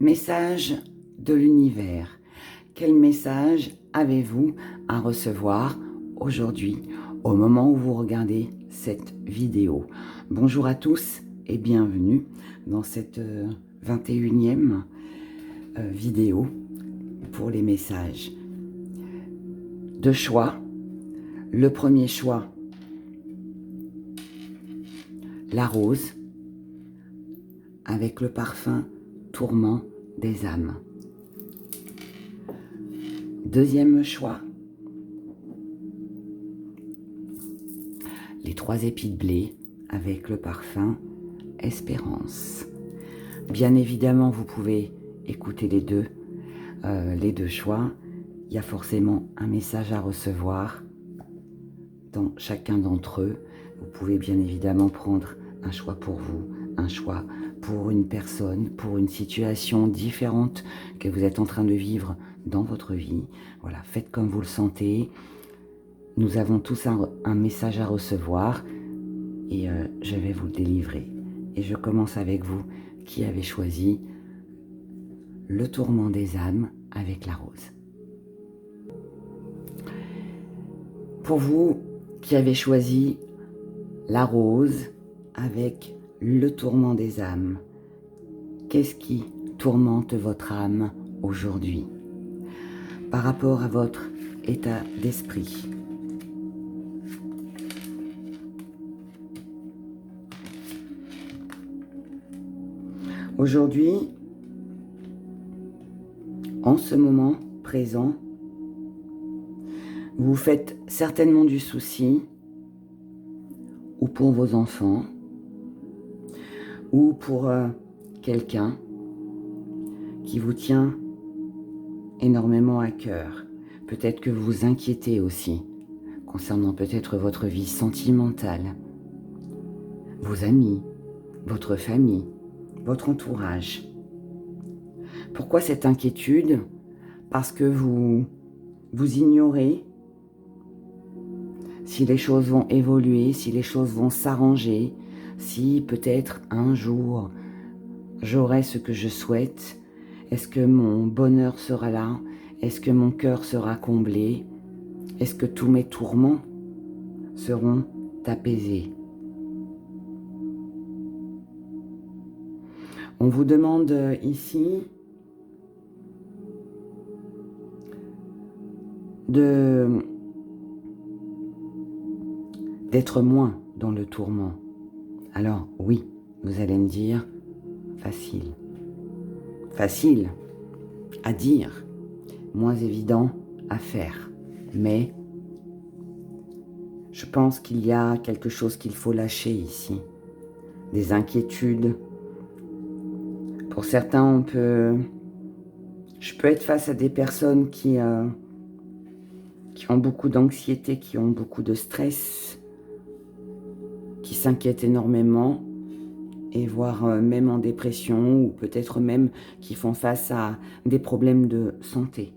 Message de l'univers. Quel message avez-vous à recevoir aujourd'hui, au moment où vous regardez cette vidéo? Bonjour à tous et bienvenue dans cette 21e vidéo pour les messages. Deux choix. Le premier choix, la rose, avec le parfum tourment des âmes. Deuxième choix, les 3 épis de blé avec le parfum espérance. Bien évidemment, vous pouvez écouter les deux choix. Il y a forcément un message à recevoir dans chacun d'entre eux. Vous pouvez bien évidemment prendre un choix pour vous, un choix pour une personne, pour une situation différente que vous êtes en train de vivre dans votre vie. Voilà, faites comme vous le sentez. Nous avons tous un message à recevoir et je vais vous le délivrer. Et je commence avec vous qui avez choisi le tourment des âmes avec la rose. Pour vous qui avez choisi la rose avec le tourment des âmes, qu'est-ce qui tourmente votre âme aujourd'hui par rapport à votre état d'esprit? Aujourd'hui, en ce moment présent, vous faites certainement du souci, ou pour vos enfants, ou pour quelqu'un qui vous tient énormément à cœur. Peut-être que vous vous inquiétez aussi, concernant peut-être votre vie sentimentale, vos amis, votre famille, votre entourage. Pourquoi cette inquiétude? Parce que vous ignorez si les choses vont évoluer, si les choses vont s'arranger, si peut-être un jour j'aurai ce que je souhaite. Est-ce que mon bonheur sera là? Est-ce que mon cœur sera comblé? Est-ce que tous mes tourments seront apaisés? On vous demande ici d'être moins dans le tourment. Alors oui, vous allez me dire, facile. Facile à dire, moins évident à faire. Mais je pense qu'il y a quelque chose qu'il faut lâcher ici. Des inquiétudes. Pour certains, je peux être face à des personnes qui ont beaucoup d'anxiété, qui ont beaucoup de stress, qui s'inquiètent énormément, et voire même en dépression, ou peut-être même qui font face à des problèmes de santé.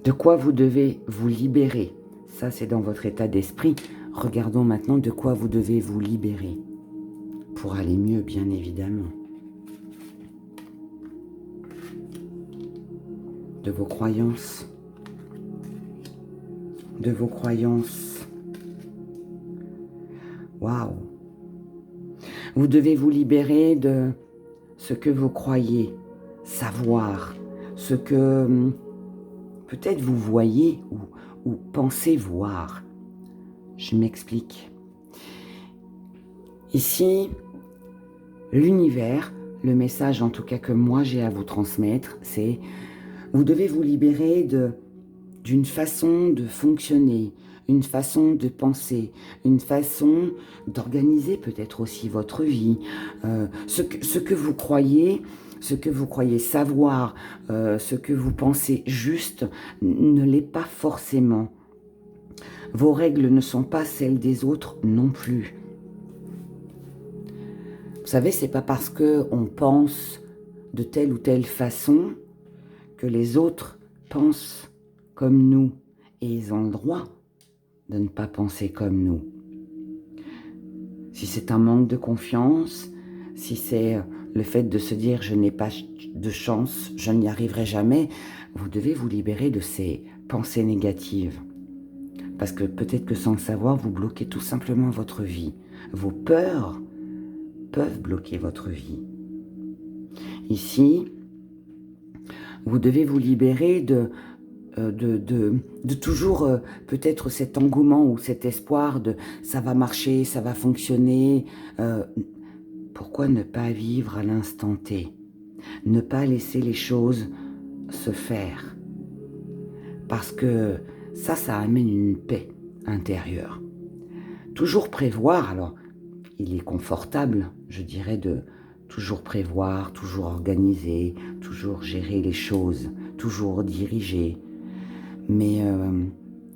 De quoi vous devez vous libérer? Ça, c'est dans votre état d'esprit. Regardons maintenant de quoi vous devez vous libérer. Pour aller mieux, bien évidemment. De vos croyances. De vos croyances. Waouh! Vous devez vous libérer de ce que vous croyez savoir, ce que peut-être vous voyez ou pensez voir. Je m'explique. Ici, l'univers, le message en tout cas que moi j'ai à vous transmettre, c'est vous devez vous libérer d'une façon de fonctionner, une façon de penser, une façon d'organiser peut-être aussi votre vie. Ce que vous croyez savoir, ce que vous pensez juste, ne l'est pas forcément. Vos règles ne sont pas celles des autres non plus. Vous savez, c'est pas parce qu'on pense de telle ou telle façon que les autres pensent comme nous. Et ils ont le droit de ne pas penser comme nous. Si c'est un manque de confiance, si c'est le fait de se dire je n'ai pas de chance, je n'y arriverai jamais, vous devez vous libérer de ces pensées négatives. Parce que peut-être que sans le savoir, vous bloquez tout simplement votre vie. Vos peurs peuvent bloquer votre vie. Ici, vous devez vous libérer de toujours peut-être cet engouement ou cet espoir de ça va marcher, ça va fonctionner. Pourquoi ne pas vivre à l'instant T? Ne pas laisser les choses se faire. Parce que ça amène une paix intérieure. Toujours prévoir, alors il est confortable, je dirais, de toujours prévoir, toujours organiser, toujours gérer les choses, toujours diriger. Mais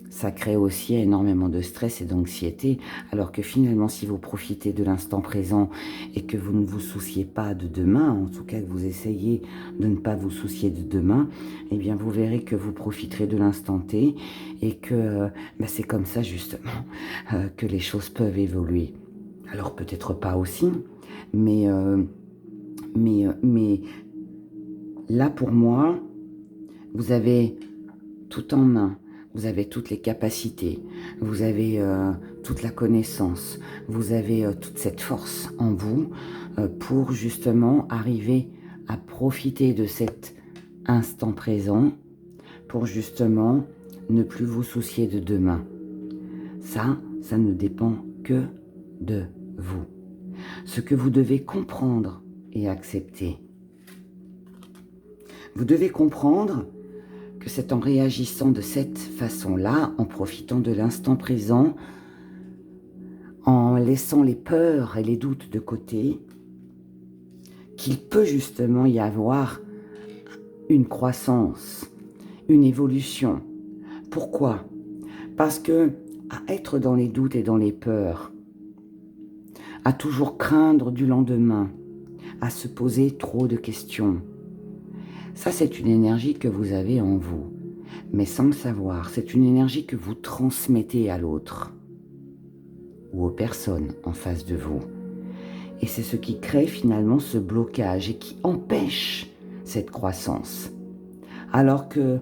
ça crée aussi énormément de stress et d'anxiété, alors que finalement, si vous profitez de l'instant présent et que vous ne vous souciez pas de demain, en tout cas que vous essayez de ne pas vous soucier de demain, eh bien vous verrez que vous profiterez de l'instant T et que c'est comme ça justement que les choses peuvent évoluer. Alors peut-être pas aussi, mais là pour moi, vous avez tout en main. Vous avez toutes les capacités, vous avez toute la connaissance, vous avez toute cette force en vous pour justement arriver à profiter de cet instant présent, pour justement ne plus vous soucier de demain. Ça ne dépend que de vous. Ce que vous devez comprendre et accepter. Vous devez comprendre que c'est en réagissant de cette façon-là, en profitant de l'instant présent, en laissant les peurs et les doutes de côté, qu'il peut justement y avoir une croissance, une évolution. Pourquoi? Parce que à être dans les doutes et dans les peurs, à toujours craindre du lendemain, à se poser trop de questions, ça, c'est une énergie que vous avez en vous, mais sans le savoir. C'est une énergie que vous transmettez à l'autre ou aux personnes en face de vous. Et c'est ce qui crée finalement ce blocage et qui empêche cette croissance. Alors que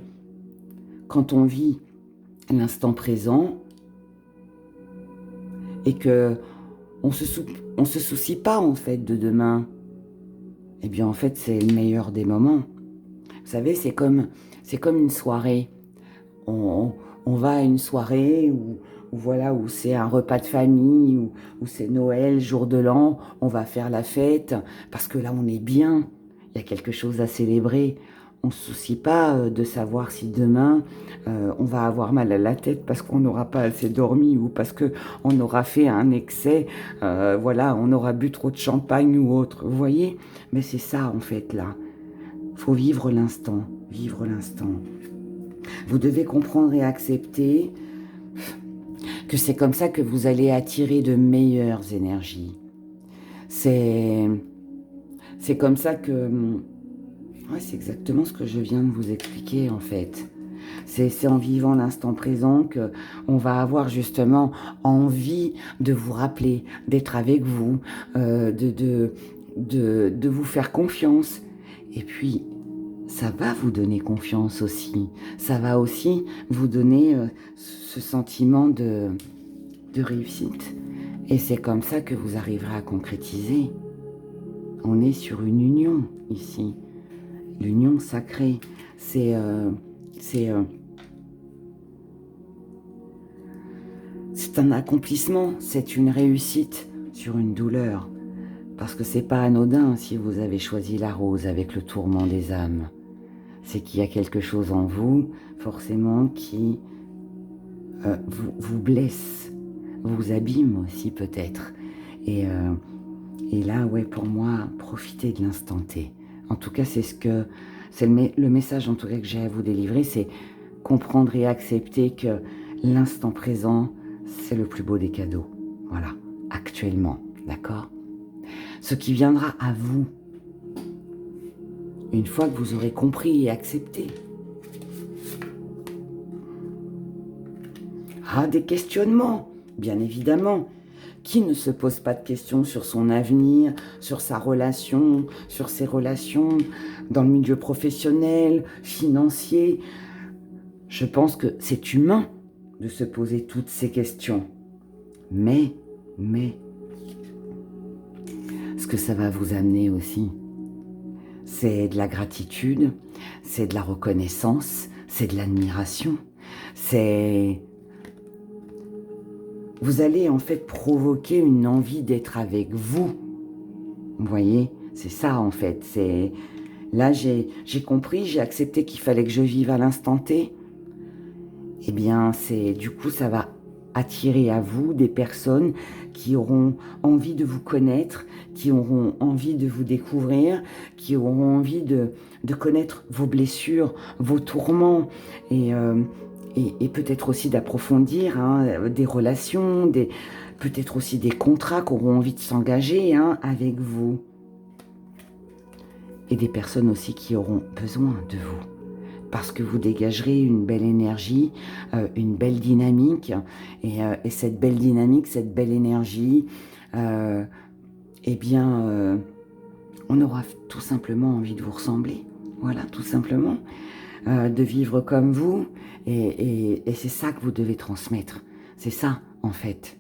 quand on vit l'instant présent et que on se soucie pas en fait de demain, eh bien en fait c'est le meilleur des moments. Vous savez, c'est comme une soirée. On va à une soirée où voilà, où c'est un repas de famille, où c'est Noël, jour de l'an, on va faire la fête, parce que là on est bien, il y a quelque chose à célébrer. On ne se soucie pas de savoir si demain on va avoir mal à la tête parce qu'on n'aura pas assez dormi ou parce qu'on aura fait un excès, voilà, on aura bu trop de champagne ou autre, vous voyez? Mais c'est ça en fait là. Faut vivre l'instant, vivre l'instant. Vous devez comprendre et accepter que c'est comme ça que vous allez attirer de meilleures énergies. C'est comme ça que... Ouais, c'est exactement ce que je viens de vous expliquer en fait. C'est en vivant l'instant présent qu'on va avoir justement envie de vous rappeler, d'être avec vous, de vous faire confiance. Et puis, ça va vous donner confiance aussi. Ça va aussi vous donner ce sentiment de réussite. Et c'est comme ça que vous arriverez à concrétiser. On est sur une union ici. L'union sacrée, c'est un accomplissement, c'est une réussite sur une douleur. Parce que c'est pas anodin si vous avez choisi la rose avec le tourment des âmes. C'est qu'il y a quelque chose en vous, forcément, qui vous blesse, vous abîme aussi peut-être. Et là, ouais, pour moi, profitez de l'instant T. En tout cas, c'est le message en tout cas que j'ai à vous délivrer, c'est comprendre et accepter que l'instant présent, c'est le plus beau des cadeaux. Voilà, actuellement, d'accord? Ce qui viendra à vous, une fois que vous aurez compris et accepté. Ah, des questionnements, bien évidemment. Qui ne se pose pas de questions sur son avenir, sur sa relation, sur ses relations dans le milieu professionnel, financier? Je pense que c'est humain de se poser toutes ces questions. Mais, ce que ça va vous amener aussi, c'est de la gratitude, c'est de la reconnaissance, c'est de l'admiration, c'est... Vous allez en fait provoquer une envie d'être avec vous. Vous voyez, c'est ça en fait. Là, j'ai compris, j'ai accepté qu'il fallait que je vive à l'instant T. Eh bien, du coup, ça va attirer à vous des personnes qui auront envie de vous connaître, qui auront envie de vous découvrir, qui auront envie de connaître vos blessures, vos tourments et peut-être aussi d'approfondir des relations, peut-être aussi des contrats qui auront envie de s'engager avec vous. Et des personnes aussi qui auront besoin de vous. Parce que vous dégagerez une belle énergie, une belle dynamique. Et cette belle dynamique, cette belle énergie, eh bien, on aura tout simplement envie de vous ressembler. Voilà, tout simplement. De vivre comme vous. Et c'est ça que vous devez transmettre. C'est ça, en fait.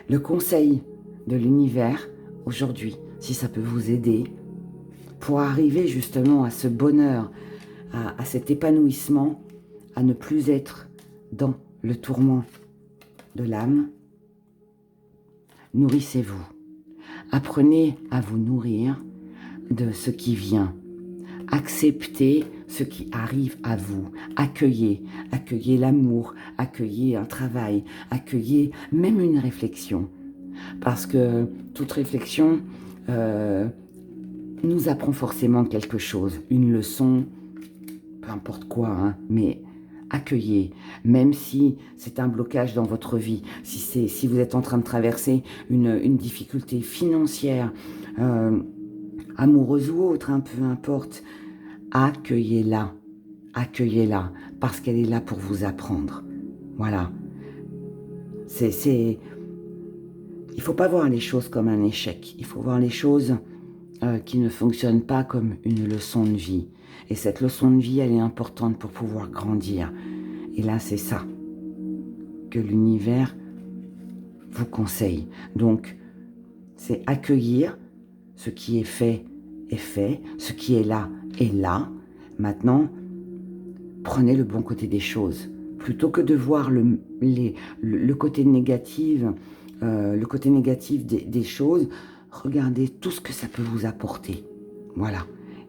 Le conseil de l'univers, aujourd'hui, si ça peut vous aider, pour arriver justement à ce bonheur, à cet épanouissement, à ne plus être dans le tourment de l'âme, nourrissez-vous. Apprenez à vous nourrir de ce qui vient. Acceptez ce qui arrive à vous. Accueillez l'amour, accueillez un travail, accueillez même une réflexion. Parce que toute réflexion nous apprend forcément quelque chose, une leçon, peu importe quoi, mais accueillez, même si c'est un blocage dans votre vie, si vous êtes en train de traverser une difficulté financière, amoureuse ou autre, peu importe, accueillez-la, parce qu'elle est là pour vous apprendre. Voilà. Il ne faut pas voir les choses comme un échec, il faut voir les choses qui ne fonctionnent pas comme une leçon de vie. Et cette leçon de vie, elle est importante pour pouvoir grandir. Et là, c'est ça que l'univers vous conseille. Donc, c'est accueillir ce qui est fait, ce qui est là. Maintenant, prenez le bon côté des choses. Plutôt que de voir le côté négatif, des choses, regardez tout ce que ça peut vous apporter. Voilà.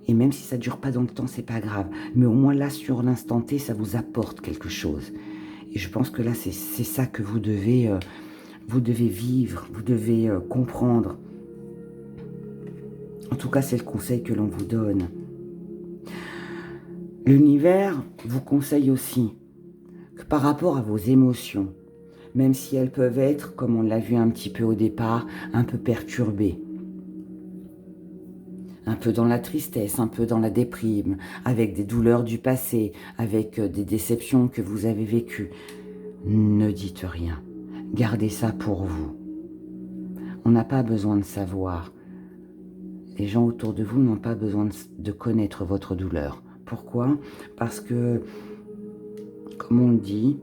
Et même si ça ne dure pas dans le temps, c'est pas grave. Mais au moins là, sur l'instant T, ça vous apporte quelque chose. Et je pense que là, c'est ça que vous devez vivre, vous devez comprendre. En tout cas, c'est le conseil que l'on vous donne. L'univers vous conseille aussi que par rapport à vos émotions, même si elles peuvent être, comme on l'a vu un petit peu au départ, un peu perturbées, un peu dans la tristesse, un peu dans la déprime, avec des douleurs du passé, avec des déceptions que vous avez vécues, ne dites rien. Gardez ça pour vous. On n'a pas besoin de savoir. Les gens autour de vous n'ont pas besoin de connaître votre douleur. Pourquoi? Parce que, comme on le dit,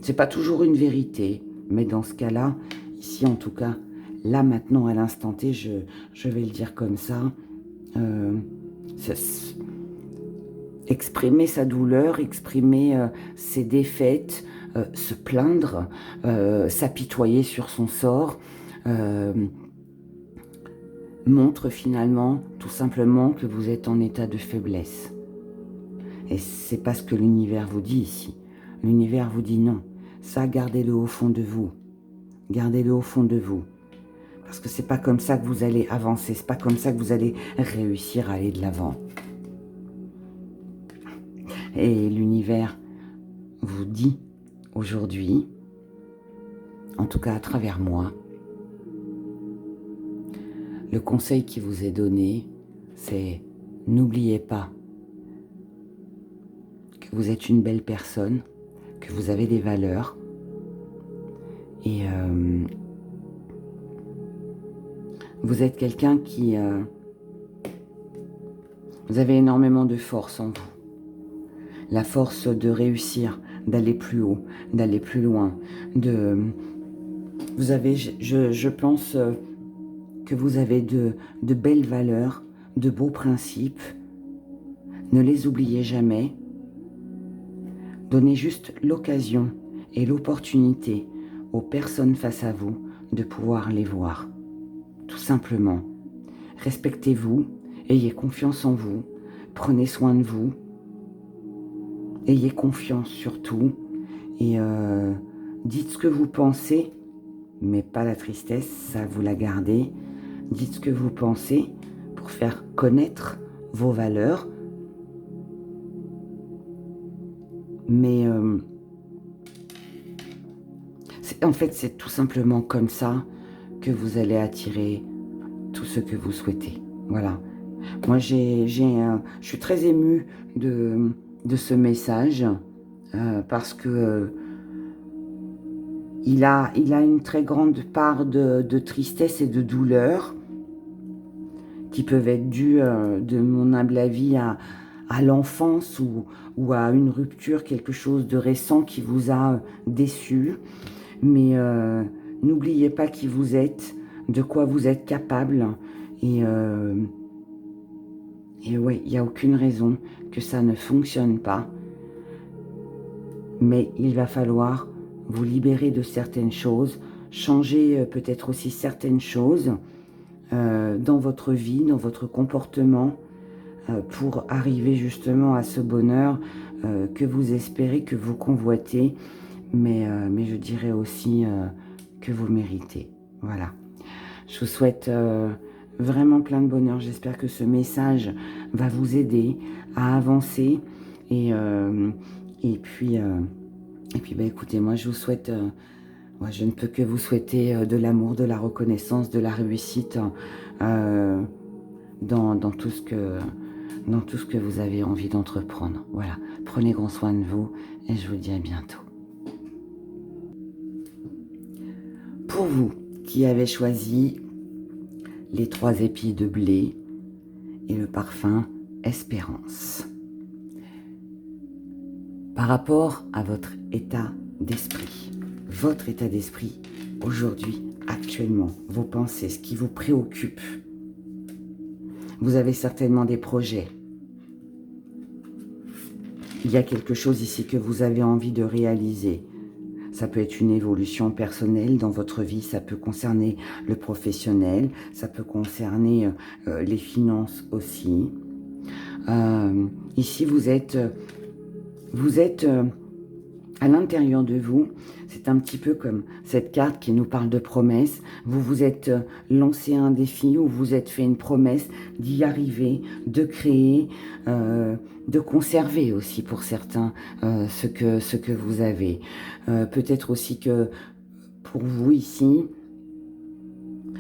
c'est pas toujours une vérité, mais dans ce cas-là, ici en tout cas, là maintenant à l'instant T, je vais le dire comme ça, exprimer sa douleur, exprimer ses défaites, se plaindre, s'apitoyer sur son sort, montre finalement tout simplement que vous êtes en état de faiblesse. Et c'est pas ce que l'univers vous dit ici. L'univers vous dit non. Ça, gardez-le au fond de vous. Gardez-le au fond de vous. Parce que c'est pas comme ça que vous allez avancer. C'est pas comme ça que vous allez réussir à aller de l'avant. Et l'univers vous dit aujourd'hui, en tout cas à travers moi, le conseil qui vous est donné, c'est n'oubliez pas que vous êtes une belle personne, que vous avez des valeurs et Vous êtes quelqu'un qui... vous avez énormément de force en vous. La force de réussir, d'aller plus haut, d'aller plus loin. Vous avez, je pense que vous avez de belles valeurs, de beaux principes. Ne les oubliez jamais. Donnez juste l'occasion et l'opportunité aux personnes face à vous de pouvoir les voir. Tout simplement. Respectez-vous, ayez confiance en vous, prenez soin de vous, ayez confiance surtout et dites ce que vous pensez, mais pas la tristesse, ça vous la gardez. Dites ce que vous pensez pour faire connaître vos valeurs. Mais en fait, c'est tout simplement comme ça que vous allez attirer tout ce que vous souhaitez. Voilà. Moi, je suis très émue de ce message parce que il a une très grande part de tristesse et de douleur qui peuvent être dues, de mon humble avis, à l'enfance ou à une rupture, quelque chose de récent qui vous a déçu. Mais n'oubliez pas qui vous êtes, de quoi vous êtes capable. Et ouais, il n'y a aucune raison que ça ne fonctionne pas. Mais il va falloir vous libérer de certaines choses, changer peut-être aussi certaines choses dans votre vie, dans votre comportement, pour arriver justement à ce bonheur que vous espérez, que vous convoitez, mais je dirais aussi que vous méritez. Voilà. Je vous souhaite vraiment plein de bonheur. J'espère que ce message va vous aider à avancer. Et puis bah, écoutez, moi je vous souhaite, moi, je ne peux que vous souhaiter de l'amour, de la reconnaissance, de la réussite dans tout ce que vous avez envie d'entreprendre. Voilà. Prenez grand soin de vous et je vous dis à bientôt. Pour vous qui avez choisi les 3 épis de blé et le parfum Espérance, par rapport à votre état d'esprit, votre état d'esprit aujourd'hui, actuellement, vos pensées, ce qui vous préoccupe, vous avez certainement des projets. Il y a quelque chose ici que vous avez envie de réaliser. Ça peut être une évolution personnelle dans votre vie, ça peut concerner le professionnel, ça peut concerner les finances aussi. Ici, vous êtes à l'intérieur de vous. C'est un petit peu comme cette carte qui nous parle de promesses. Vous vous êtes lancé un défi ou vous êtes fait une promesse d'y arriver, de créer, de conserver aussi pour certains ce que vous avez. Peut-être aussi que pour vous ici,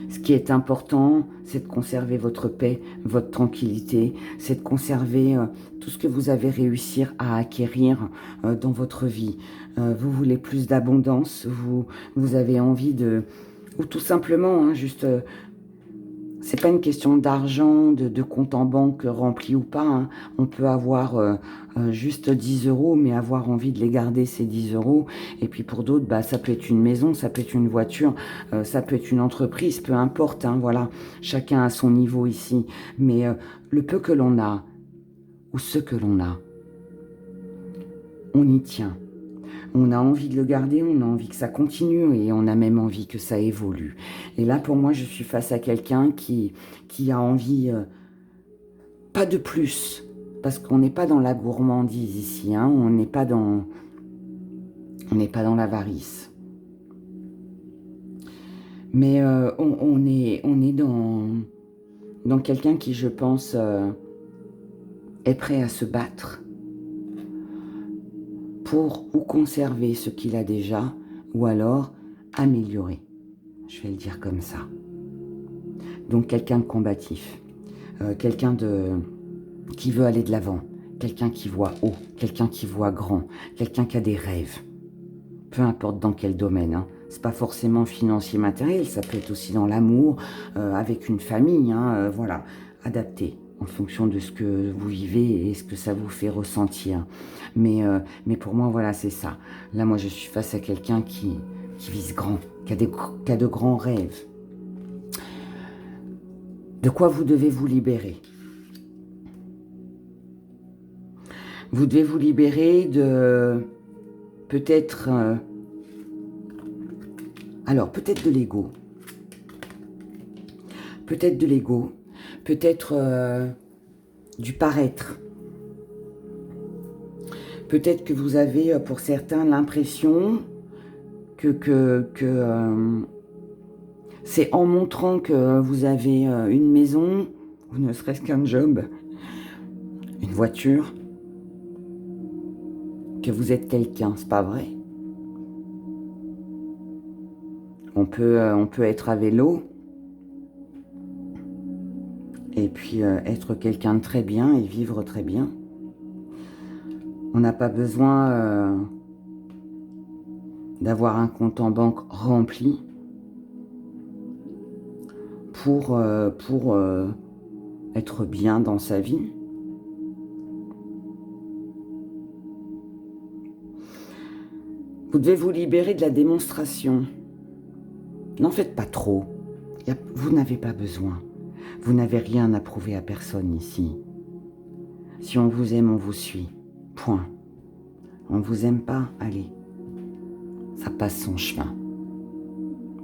ce qui est important, c'est de conserver votre paix, votre tranquillité, c'est de conserver tout ce que vous avez réussi à acquérir dans votre vie. Vous voulez plus d'abondance, vous avez envie de... Ou tout simplement, hein, juste... c'est pas une question d'argent, de compte en banque rempli ou pas. Hein. On peut avoir juste 10 €, mais avoir envie de les garder, ces 10 €. Et puis pour d'autres, bah, ça peut être une maison, ça peut être une voiture, ça peut être une entreprise, peu importe. Hein, voilà, chacun à son niveau ici. Mais le peu que l'on a, ou ce que l'on a, on y tient. On a envie de le garder, on a envie que ça continue et on a même envie que ça évolue. Et là, pour moi, je suis face à quelqu'un qui a envie, pas de plus, parce qu'on n'est pas dans la gourmandise ici, hein, on n'est pas dans l'avarice. Mais on est dans quelqu'un qui, je pense, est prêt à se battre pour ou conserver ce qu'il a déjà, ou alors améliorer. Je vais le dire comme ça. Donc quelqu'un de combatif, quelqu'un qui veut aller de l'avant, quelqu'un qui voit haut, quelqu'un qui voit grand, quelqu'un qui a des rêves. Peu importe dans quel domaine, hein. C'est pas forcément financier, matériel, ça peut être aussi dans l'amour, avec une famille, hein, voilà. Adapté en fonction de ce que vous vivez et ce que ça vous fait ressentir. Mais pour moi, voilà, c'est ça. Là, moi, je suis face à quelqu'un qui vise grand, qui a de grands rêves. De quoi vous devez vous libérer? Vous devez vous libérer de peut-être... alors, peut-être de l'ego. Peut-être de l'ego. Peut-être du paraître. Peut-être que vous avez, pour certains, l'impression que c'est en montrant que vous avez une maison, ou ne serait-ce qu'un job, une voiture, que vous êtes quelqu'un. C'est pas vrai. On peut être à vélo et puis être quelqu'un de très bien et vivre très bien. On n'a pas besoin d'avoir un compte en banque rempli pour être bien dans sa vie. Vous devez vous libérer de la démonstration. N'en faites pas trop. Vous n'avez pas besoin. Vous n'avez rien à prouver à personne ici. Si on vous aime, on vous suit. Point. On ne vous aime pas, allez. Ça passe son chemin.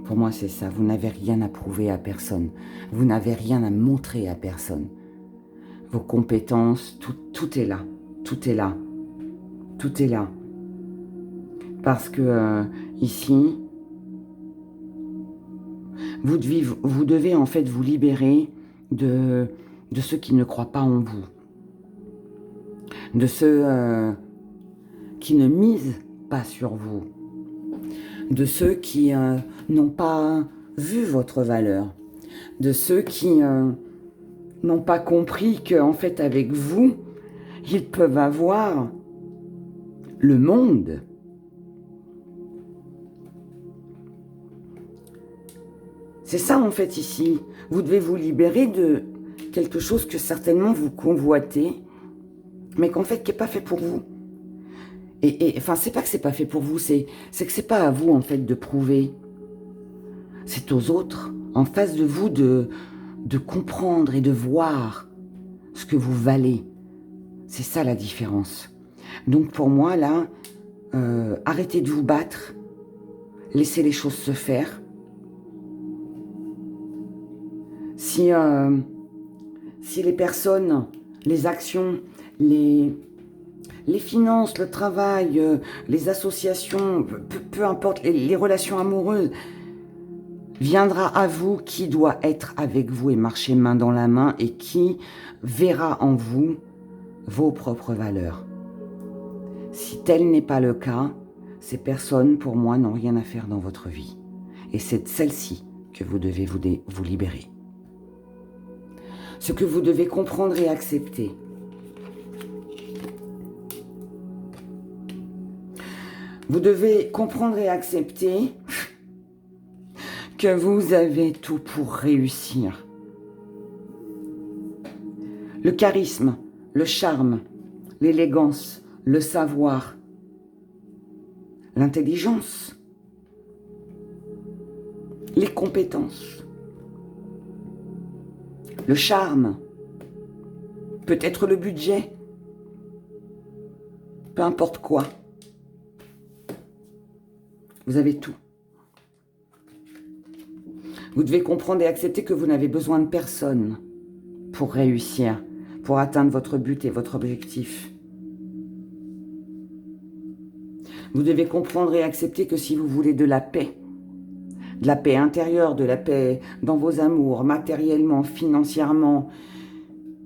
Pour moi, c'est ça. Vous n'avez rien à prouver à personne. Vous n'avez rien à montrer à personne. Vos compétences, tout est là. Tout est là. Tout est là. Parce que ici, vous devez en fait vous libérer de ceux qui ne croient pas en vous. De ceux qui ne misent pas sur vous. De ceux qui n'ont pas vu votre valeur. De ceux qui n'ont pas compris qu'en fait avec vous, ils peuvent avoir le monde. C'est ça en fait ici. Vous devez vous libérer de quelque chose que certainement vous convoitez, mais qu'en fait qui n'est pas fait pour vous. Et enfin, c'est pas que c'est pas fait pour vous, c'est que c'est pas à vous en fait de prouver. C'est aux autres, en face de vous, de comprendre et de voir ce que vous valez. C'est ça la différence. Donc pour moi là, arrêtez de vous battre, laissez les choses se faire. Si les personnes, les actions, les finances, le travail, les associations, peu importe, les relations amoureuses, viendra à vous qui doit être avec vous et marcher main dans la main et qui verra en vous vos propres valeurs. Si tel n'est pas le cas, ces personnes, pour moi, n'ont rien à faire dans votre vie. Et c'est de celle-ci que vous devez vous libérer. Ce que vous devez comprendre et accepter. Vous devez comprendre et accepter que vous avez tout pour réussir. Le charisme, le charme, l'élégance, le savoir, l'intelligence, les compétences, le charme, peut-être le budget, peu importe quoi. Vous avez tout. Vous devez comprendre et accepter que vous n'avez besoin de personne pour réussir, pour atteindre votre but et votre objectif. Vous devez comprendre et accepter que si vous voulez de la paix intérieure, de la paix dans vos amours, matériellement, financièrement,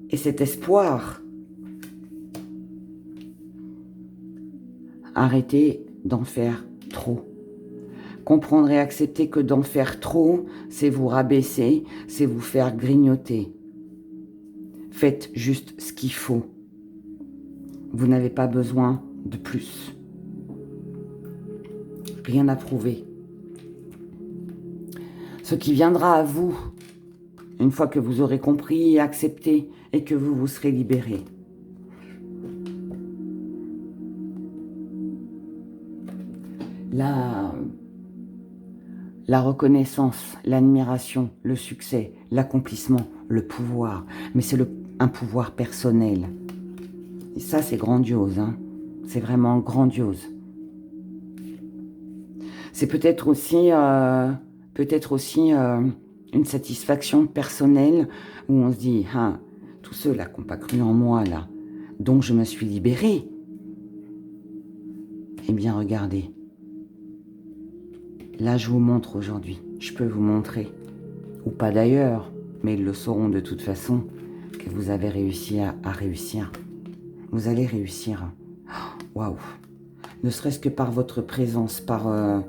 et cet espoir, arrêtez d'en faire trop. Comprendre et accepter que d'en faire trop, c'est vous rabaisser, c'est vous faire grignoter. Faites juste ce qu'il faut. Vous n'avez pas besoin de plus. Rien à prouver. Ce qui viendra à vous, une fois que vous aurez compris et accepté et que vous vous serez libéré. La reconnaissance, l'admiration, le succès, l'accomplissement, le pouvoir. Mais c'est un pouvoir personnel. Et ça, c'est grandiose, hein. C'est vraiment grandiose. C'est peut-être aussi, une satisfaction personnelle où on se dit, ah, tous ceux-là qui n'ont pas cru en moi, là, dont je me suis libérée, eh bien, regardez. Là, je vous montre aujourd'hui. Je peux vous montrer, ou pas d'ailleurs, mais ils le sauront de toute façon, que vous avez réussi à réussir. Vous allez réussir. Waouh! Ne serait-ce que par votre présence, par...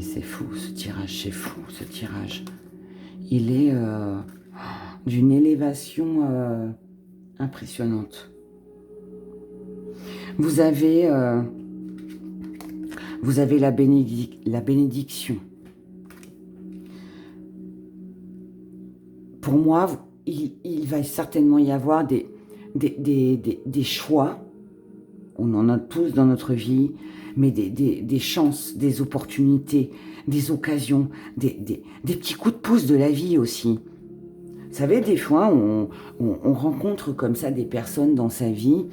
C'est fou, ce tirage, c'est fou, ce tirage. Il est d'une élévation impressionnante. Vous avez la bénédiction. Pour moi, il va certainement y avoir des choix. On en a tous dans notre vie, mais des chances, des opportunités, des occasions, des petits coups de pouce de la vie aussi. Vous savez, des fois, on rencontre comme ça des personnes dans sa vie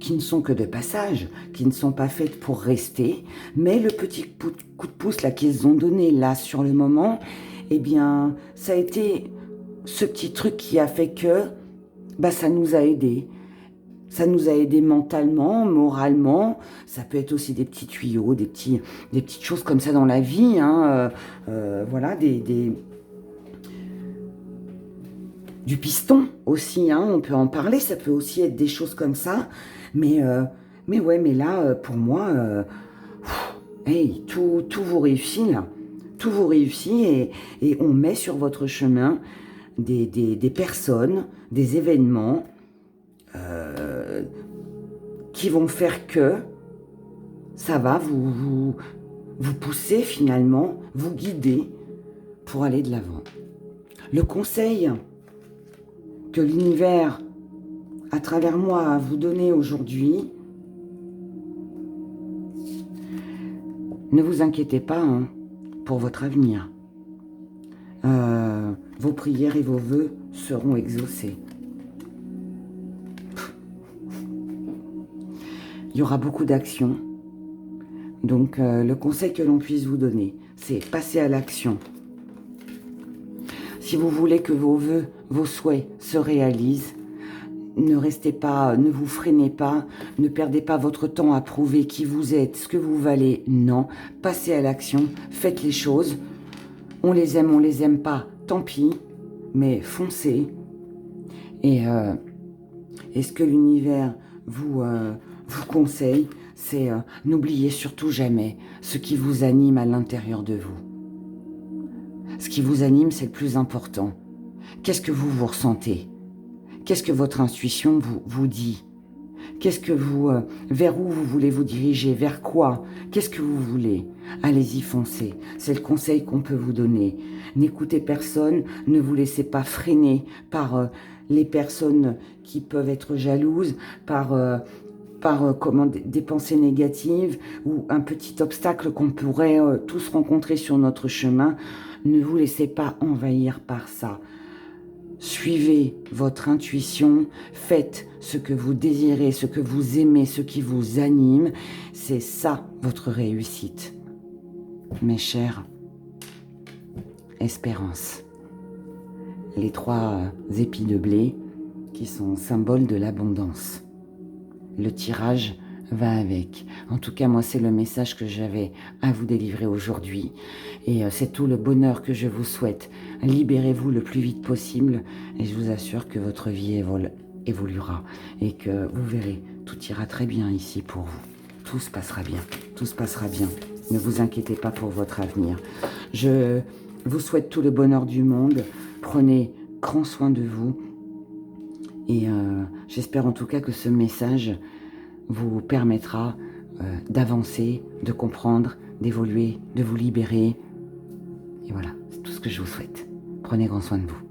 qui ne sont que de passage, qui ne sont pas faites pour rester, mais le petit coup de pouce là qu'ils ont donné là sur le moment, eh bien, ça a été ce petit truc qui a fait que ça nous a aidés. Ça nous a aidés mentalement, moralement. Ça peut être aussi des petits tuyaux, des petites choses comme ça dans la vie. Hein, voilà, du piston aussi, hein, on peut en parler. Ça peut aussi être des choses comme ça. Mais ouais, mais là, pour moi, hey, tout vous réussit là. Tout vous réussit et on met sur votre chemin des personnes, des événements qui vont faire que ça va vous pousser finalement, vous guider pour aller de l'avant. Le conseil que l'univers, à travers moi, a vous donné aujourd'hui, ne vous inquiétez pas hein, pour votre avenir. Vos prières et vos vœux seront exaucés. Il y aura beaucoup d'actions. Donc, le conseil que l'on puisse vous donner, c'est passer à l'action. Si vous voulez que vos vœux, vos souhaits se réalisent, ne restez pas, ne vous freinez pas, ne perdez pas votre temps à prouver qui vous êtes, ce que vous valez. Non, passez à l'action, faites les choses. On les aime pas, tant pis, mais foncez. Et ce que l'univers vous conseille, c'est n'oubliez surtout jamais ce qui vous anime à l'intérieur de vous. Ce qui vous anime, c'est le plus important. Qu'est-ce que vous ressentez? Qu'est-ce que votre intuition vous dit? Qu'est-ce que vers où vous voulez vous diriger? Vers quoi? Qu'est-ce que vous voulez? Allez-y, foncez. C'est le conseil qu'on peut vous donner. N'écoutez personne, ne vous laissez pas freiner par les personnes qui peuvent être jalouses, par des pensées négatives ou un petit obstacle qu'on pourrait tous rencontrer sur notre chemin. Ne vous laissez pas envahir par ça. Suivez votre intuition, faites ce que vous désirez, ce que vous aimez, ce qui vous anime. C'est ça votre réussite. Mes chers, espérance. Les 3 épis de blé qui sont symboles de l'abondance. Le tirage va avec. En tout cas, moi, c'est le message que j'avais à vous délivrer aujourd'hui. Et c'est tout le bonheur que je vous souhaite. Libérez-vous le plus vite possible et je vous assure que votre vie évoluera et que vous verrez, tout ira très bien ici pour vous. Tout se passera bien. Tout se passera bien. Ne vous inquiétez pas pour votre avenir. Je vous souhaite tout le bonheur du monde. Prenez grand soin de vous. Et j'espère en tout cas que ce message vous permettra d'avancer, de comprendre, d'évoluer, de vous libérer. Et voilà, c'est tout ce que je vous souhaite. Prenez grand soin de vous.